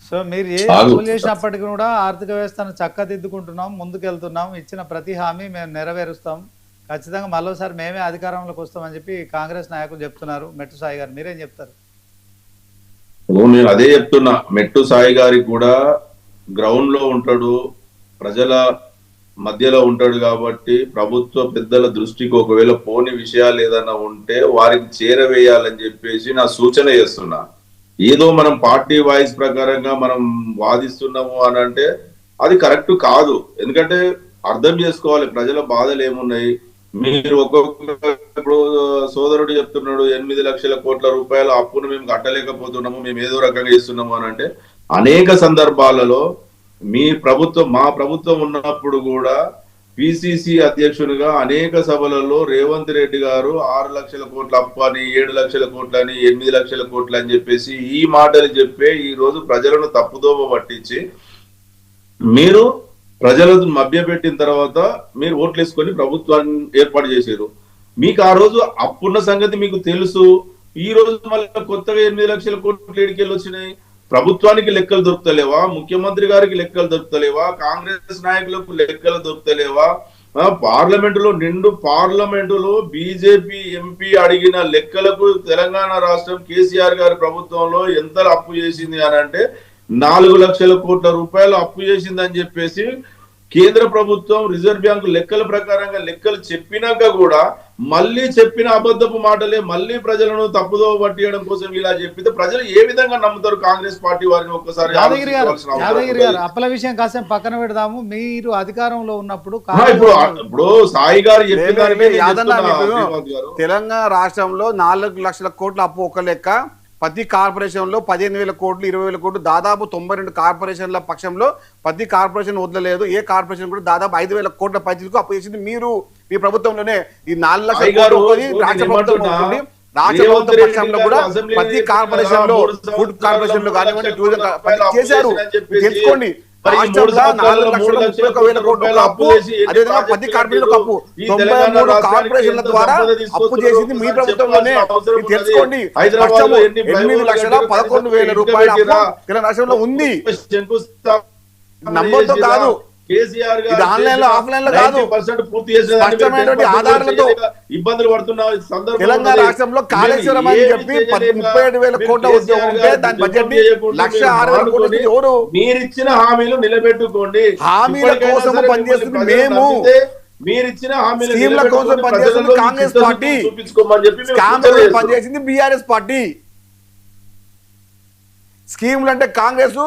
So మీరు ఏ అప్పులు చేసినప్పటికీ కూడా ఆర్థిక వ్యవస్థను చక్కదిద్దుకుంటున్నాం, ముందుకెళ్తున్నాం, ఇచ్చిన ప్రతి హామీ మేము నెరవేరుస్తాం, ఖచ్చితంగా మరోసారి మేమే అధికారంలోకి వస్తామని చెప్పి కాంగ్రెస్ నాయకులు చెప్తున్నారు. మెట్టు సాయి గారు మీరేం చెప్తారు? నేను అదే చెప్తున్నా, మెట్టు సాయి గారికి కూడా గ్రౌండ్ లో ఉంటాడు, ప్రజల మధ్యలో ఉంటాడు కాబట్టి ప్రభుత్వ పెద్దల దృష్టికి ఒకవేళ పోని విషయాలు ఏదైనా ఉంటే వారికి చేరవేయాలని చెప్పేసి నా సూచన చేస్తున్నా. ఏదో మనం పార్టీ వాయిస్ ప్రకారంగా మనం వాదిస్తున్నాము అని అంటే అది కరెక్ట్ కాదు. ఎందుకంటే అర్థం చేసుకోవాలి ప్రజల బాధలు ఏమున్నాయి. మీరు ఇప్పుడు సోదరుడు చెప్తున్నాడు 8 లక్షల కోట్ల రూపాయల అప్పును మేము కట్టలేకపోతున్నాము, మేము ఏదో రకంగా ఇస్తున్నాము అని అంటే, అనేక సందర్భాలలో మా ప్రభుత్వం ఉన్నప్పుడు కూడా పిసిసి అధ్యక్షునిగా అనేక సభలలో రేవంత్ రెడ్డి గారు 6 లక్షల కోట్ల అప్పు అని, 7 లక్షల కోట్ల అని, 8 లక్షల కోట్ల అని చెప్పేసి ఈ మాటలు చెప్పే ఈ రోజు ప్రజలను తప్పుదోవ పట్టించి మీరు ప్రజలను మభ్యపెట్టిన తర్వాత మీరు ఓట్లేసుకొని ప్రభుత్వాన్ని ఏర్పాటు చేశారు. మీకు ఆ రోజు అప్పున్న సంగతి మీకు తెలుసు. ఈ రోజు మళ్ళీ కొత్తగా 8 లక్షల కోట్లు ఏడికెళ్ళి వచ్చినాయి. ప్రభుత్వానికి లెక్కలు దొరుకుతలేవా? ముఖ్యమంత్రి గారికి లెక్కలు దొరుకుతలేవా? కాంగ్రెస్ నాయకులకు లెక్కలు దొరుకుతలేవా? పార్లమెంటులో బీజేపీ ఎంపీ అడిగిన లెక్కలకు తెలంగాణ రాష్ట్రం కేసీఆర్ గారి ప్రభుత్వంలో ఎంత అప్పు చేసింది అని అంటే 4 లక్షల కోట్ల రూపాయలు అప్పు చేసిందని చెప్పేసి కేంద్ర ప్రభుత్వం రిజర్వ్ బ్యాంకు లెక్కల ప్రకారంగా లెక్కలు చెప్పినాక కూడా మళ్ళీ చెప్పిన అబద్ధపు మాటలే మళ్ళీ ప్రజలను తప్పుదో పట్టియడం కోసం ఇలా చెప్పితే ప్రజలు ఏ విధంగా నమ్ముతారు కాంగ్రెస్ పార్టీ వారిని? ఒక్కసారి యాదగిరి గారు అప్పల విషయం కాసేపు పక్కన పెడదాము. మీరు అధికారంలో ఉన్నప్పుడు ఇప్పుడు సాయి గారు తెలంగాణ రాష్ట్రంలో 4 లక్షల కోట్ల అప్పు ఒక లెక్క, ప్రతి కార్పొరేషన్ లో 15,000 కోట్లు 20,000 కోట్లు, దాదాపు 92 కార్పొరేషన్ల పక్షంలో ప్రతి కార్పొరేషన్ వదలలేదు. ఏ కార్పొరేషన్ కూడా దాదాపు 5,000 కోట్ల పైసలకు అప్పు చేసింది మీరు మీ ప్రభుత్వంలోనే. ఈ 4 లక్షల కోట్లు రాష్ట్ర ప్రభుత్వం ఉంటుంది. రాష్ట్ర ప్రభుత్వ పక్షంలో కూడా ప్రతి కార్పొరేషన్ లో, ఫుడ్ కార్పొరేషన్ లో కానివ్వండి, టూరిజం చేశారు. తెలుసుకోండి, రాష్ట్రంలో 4,31,000 కోట్ల అప్పు, అదేవిధంగా 10 కార్పొరేషన్లకు అప్పు, 93 కార్పొరేషన్ల ద్వారా అప్పు చేసింది మీ ప్రభుత్వంలోనే. తెలుసుకోండి, 8,11,000 రూపాయల అప్పు తెలంగాణ రాష్ట్రంలో ఉంది. నంబర్తో కాదు, ఇది ఆన్లైన్ లో ఆఫ్లైన్ లో కాదు, స్పష్టమైనటువంటి ఆధారాలతో. ఇబ్బందులు పడుతున్న తెలంగాణ రాష్ట్రంలో కాళేశ్వరం అని చెప్పి 37,000 కోట్ల ఉద్యోగం ఉంటే దాని బడ్జెట్ 1,06,000 కోట్లు ఎవరు? మీరిచ్చిన హామీలు నిలబెట్టుకోండి. హామీల కోసం పనిచేస్తుంది మేము, మీరిచ్చిన హామీల కోసం పనిచేస్తుంది కాంగ్రెస్ పార్టీ, పనిచేసింది బీఆర్ఎస్ పార్టీ. స్కీములు అంటే కాంగ్రెస్,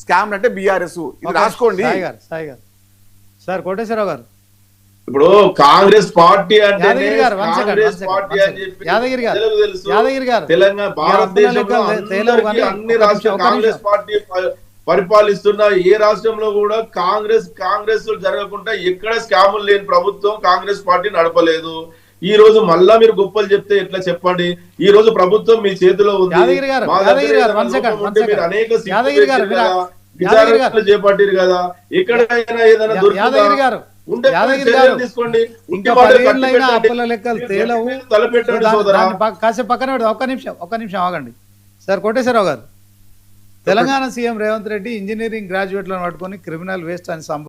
స్కామ్ అంటే బీఆర్ఎస్. ఇది రాసుకోండి. సార్ కోటేశ్వరరావు గారు, ఇప్పుడు కాంగ్రెస్ పార్టీ అంటే యాదగిరి గారు తెలంగాణ భారతదేశంలో అన్ని రాష్ట్రాలు కాంగ్రెస్ పార్టీ పరిపాలిస్తున్న ఏ రాష్ట్రంలో కూడా కాంగ్రెస్ జరగకుండా ఎక్కడ స్కాములు లేని ప్రభుత్వం కాంగ్రెస్ పార్టీ నడపలేదు. ఈ రోజు మళ్ళా మీరు గొప్పలు చెప్తే ఎట్లా చెప్పండి? ఈ రోజు ప్రభుత్వం మీ చేతిలో ఉంది. అనేక విచారణలు చేపట్టారు కదా, ఎక్కడైనా ఏదైనా తీసుకోండి. అప్పుల లెక్కలు తేలవు. కాసేపు పక్కన పెడదాం, ఒక్క నిమిషం ఆగండి. సార్ కోటేశ్వరరావు గారు, తెలంగాణ సీఎం రేవంత్ రెడ్డి ఇంజనీరింగ్ గ్రాడ్యుయేట్లను పట్టుకొని క్రిమినల్ వేస్ట్ అని